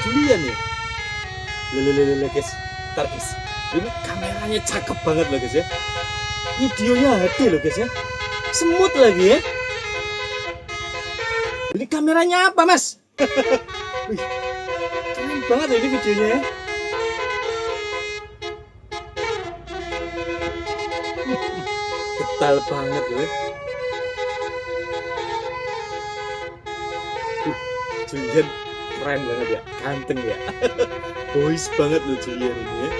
Julian ya. Lele guys, ntar guys. Ini kameranya cakep banget loh guys ya. Videonya HD loh guys ya. Semut lagi ya. Ini kameranya apa mas? Wih, keren banget loh ini videonya ya. Getal banget loh ya. Julian keren banget ya, ganteng ya. Boys banget loh Julian ini ya.